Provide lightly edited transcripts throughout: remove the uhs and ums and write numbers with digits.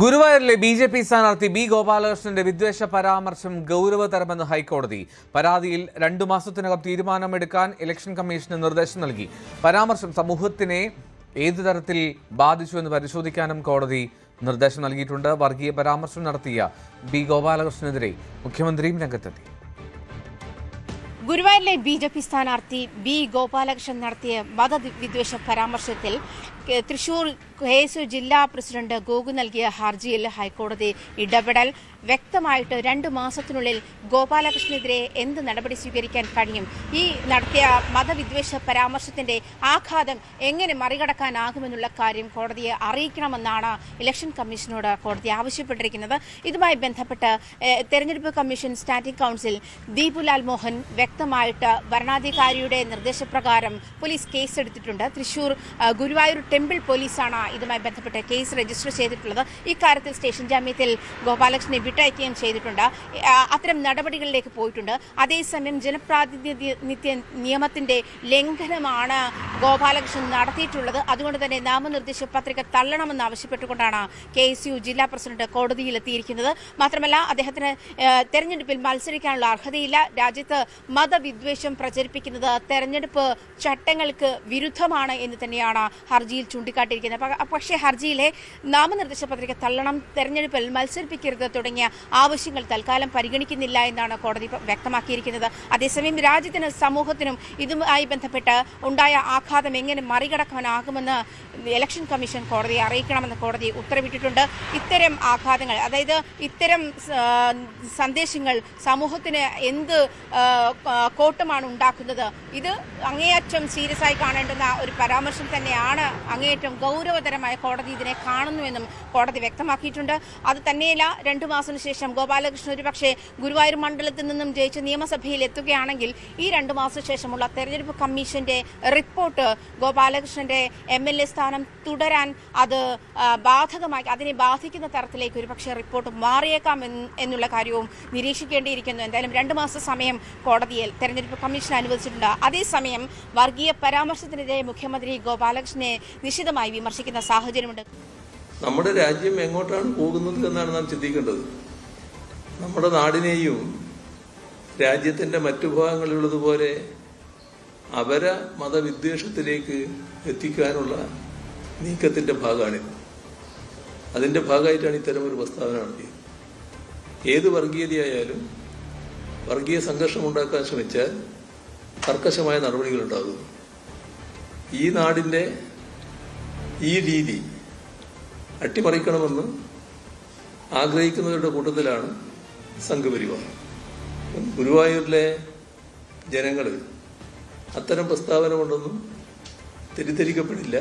ഗുരുവായൂരിലെ ബി.ജെ.പി. സ്ഥാനാർത്ഥി ബി. ഗോപാലകൃഷ്ണന്റെ വിദ്വേഷ പരാമർശം ഗൗരവതരമെന്ന് ഹൈക്കോടതി. പരാതിയിൽ 2 മാസത്തിനകം തീരുമാനമെടുക്കാൻ ഇലക്ഷൻ കമ്മീഷന് നിർദ്ദേശം നൽകി. പരാമർശം സമൂഹത്തിനെ ഏതു തരത്തിൽ ബാധിച്ചുവെന്ന് പരിശോധിക്കാനും കോടതി നിർദ്ദേശം നൽകിയിട്ടുണ്ട്. വർഗീയ പരാമർശം നടത്തിയ ബി. ഗോപാലകൃഷ്ണനെതിരെ മുഖ്യമന്ത്രിയും രംഗത്തെത്തി. ഗുരുവായൂരിലെ ബി.ജെ.പി. സ്ഥാനാർത്ഥി ബി. ഗോപാലകൃഷ്ണൻ നടത്തിയ മതവിദ്വേഷ പരാമർശത്തിൽ തൃശൂർ KSU ജില്ലാ പ്രസിഡന്റ് ഗോകു നൽകിയ ഹർജിയിൽ ഹൈക്കോടതി ഇടപെടൽ വ്യക്തമായിട്ട് 2 മാസത്തിനുള്ളിൽ ഗോപാലകൃഷ്ണനെതിരെ എന്ത് നടപടി സ്വീകരിക്കാൻ കഴിയും, ഈ നടത്തിയ മതവിദ്വേഷ പരാമർശത്തിന്റെ ആഘാതം എങ്ങനെ മറികടക്കാനാകുമെന്നുള്ള കാര്യം കോടതിയെ അറിയിക്കണമെന്നാണ് ഇലക്ഷൻ കമ്മീഷനോട് കോടതി ആവശ്യപ്പെട്ടിരിക്കുന്നത്. ഇതുമായി ബന്ധപ്പെട്ട് തെരഞ്ഞെടുപ്പ് commission standing council Deepulal Mohan വ്യക്തമായിട്ട് ഭരണാധികാരിയുടെ നിർദ്ദേശപ്രകാരം പോലീസ് കേസെടുത്തിട്ടുണ്ട്. തൃശൂർ ഗുരുവായൂർ ടെമ്പിൾ പോലീസാണ് ഇതുമായി ബന്ധപ്പെട്ട് കേസ് രജിസ്റ്റർ ചെയ്തിട്ടുള്ളത്. ഇക്കാര്യത്തിൽ സ്റ്റേഷൻ ജാമ്യത്തിൽ ഗോപാലകൃഷ്ണനെ വിട്ടയക്കുകയും ചെയ്തിട്ടുണ്ട്. അത്തരം നടപടികളിലേക്ക് പോയിട്ടുണ്ട്. അതേസമയം ജനപ്രാതിനിധ്യ നിയമത്തിന്റെ ലംഘനമാണ് ഗോപാലകൃഷ്ണൻ നടത്തിയിട്ടുള്ളത്. അതുകൊണ്ട് തന്നെ നാമനിർദ്ദേശ പത്രിക തള്ളണമെന്ന് ആവശ്യപ്പെട്ടുകൊണ്ടാണ് KSU ജില്ലാ പ്രസിഡന്റ് കോടതിയിലെത്തിയിരിക്കുന്നത്. മാത്രമല്ല, അദ്ദേഹത്തിന് തെരഞ്ഞെടുപ്പിൽ മത്സരിക്കാനുള്ള അർഹതയില്ല. രാജ്യത്ത് മതവിദ്വേഷം പ്രചരിപ്പിക്കുന്നത് തെരഞ്ഞെടുപ്പ് ചട്ടങ്ങൾക്ക് വിരുദ്ധമാണ് എന്ന് തന്നെയാണ് ഹർജിയിൽ ചൂണ്ടിക്കാട്ടിയിരിക്കുന്നത്. പക്ഷേ ഹർജിയിലെ നാമനിർദ്ദേശ പത്രിക തള്ളണം, തെരഞ്ഞെടുപ്പിൽ മത്സരിപ്പിക്കരുത് തുടങ്ങിയ ആവശ്യങ്ങൾ തൽക്കാലം പരിഗണിക്കുന്നില്ല എന്നാണ് കോടതി വ്യക്തമാക്കിയിരിക്കുന്നത്. അതേസമയം രാജ്യത്തിനും സമൂഹത്തിനും ഇതുമായി ബന്ധപ്പെട്ട് ഉണ്ടായ ആഘാതം എങ്ങനെ മറികടക്കാനാകുമെന്ന് ഇലക്ഷൻ കമ്മീഷൻ കോടതിയെ അറിയിക്കണമെന്ന് കോടതി ഉത്തരവിട്ടിട്ടുണ്ട്. ഇത്തരം ആഘാതങ്ങൾ, അതായത് ഇത്തരം സന്ദേശങ്ങൾ സമൂഹത്തിന് എന്ത് കോട്ടമാണ് ഉണ്ടാക്കുന്നത്, ഇത് അങ്ങേയറ്റം സീരിയസ് ആയി കാണേണ്ടുന്ന ഒരു പരാമർശം തന്നെയാണ്. അങ്ങേയറ്റം ഗൗരവതരമായ കോടതി ഇതിനെ കാണുന്നുവെന്നും കോടതി വ്യക്തമാക്കിയിട്ടുണ്ട്. അത് തന്നെയല്ല, 2 മാസത്തിനു ശേഷം ഗോപാലകൃഷ്ണൻ ഒരുപക്ഷെ ഗുരുവായൂർ മണ്ഡലത്തിൽ നിന്നും ജയിച്ച് നിയമസഭയിൽ എത്തുകയാണെങ്കിൽ ഈ 2 മാസത്തിനു ശേഷമുള്ള തെരഞ്ഞെടുപ്പ് കമ്മീഷന്റെ റിപ്പോർട്ട് ഗോപാലകൃഷ്ണന്റെ MLA സ്ഥാനം തുടരാൻ അത് അതിനെ ബാധിക്കുന്ന തരത്തിലേക്ക് ഒരുപക്ഷെ റിപ്പോർട്ട് മാറിയേക്കാം എന്നുള്ള കാര്യവും നിരീക്ഷിക്കേണ്ടിയിരിക്കുന്നു. എന്തായാലും 2 മാസ സമയം കോടതിയിൽ തെരഞ്ഞെടുപ്പ് കമ്മീഷൻ അനുവദിച്ചിട്ടുണ്ട്. അതേസമയം വർഗീയ പരാമർശത്തിനെതിരെ മുഖ്യമന്ത്രി ഗോപാലകൃഷ്ണനെ നിശിതമായി വിമർശിക്കുന്ന സാഹചര്യമുണ്ട്. നമ്മുടെ രാജ്യം എങ്ങോട്ടാണ് പോകുന്നത് എന്നാണ് നാം ചിന്തിക്കേണ്ടത്. നമ്മുടെ നാടിനെയും രാജ്യത്തിന്റെ മറ്റു ഭാഗങ്ങളിലുള്ളതുപോലെ അപര മതവിദ്വേഷത്തിലേക്ക് എത്തിക്കാനുള്ള നീക്കത്തിന്റെ ഭാഗമാണിത്. അതിന്റെ ഭാഗമായിട്ടാണ് ഇത്തരമൊരു പ്രസ്താവന നടത്തിയത്. ഏത് വർഗീയതയായാലും വർഗീയ സംഘർഷം ഉണ്ടാക്കാൻ ശ്രമിച്ചാൽ കർക്കശമായ നടപടികളുണ്ടാകും. ഈ നാടിന്റെ ഈ രീതി അട്ടിമറിക്കണമെന്ന് ആഗ്രഹിക്കുന്നവരുടെ കൂട്ടത്തിലാണ് സംഘപരിവാർ. ഗുരുവായൂരിലെ ജനങ്ങൾ അത്തരം പ്രസ്താവന കൊണ്ടൊന്നും തെറ്റിദ്ധരിക്കപ്പെടില്ല.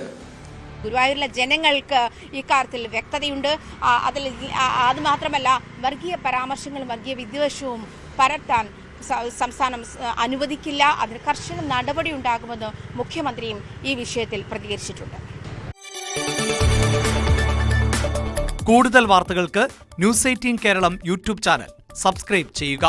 ഗുരുവായൂരിലെ ജനങ്ങൾക്ക് ഇക്കാര്യത്തിൽ വ്യക്തതയുണ്ട്. അത് മാത്രമല്ല, വർഗീയ പരാമർശങ്ങളും വർഗീയ വിദ്വേഷവും പരത്താൻ സംസ്ഥാനം അനുവദിക്കില്ല. അതിന് കർശന നടപടി ഉണ്ടാകുമെന്ന് മുഖ്യമന്ത്രിയും ഈ വിഷയത്തിൽ പ്രതികരിച്ചിട്ടുണ്ട്. കൂടുതൽ വാർത്തകൾക്ക് News 18 Keralam YouTube channel subscribe ചെയ്യുക.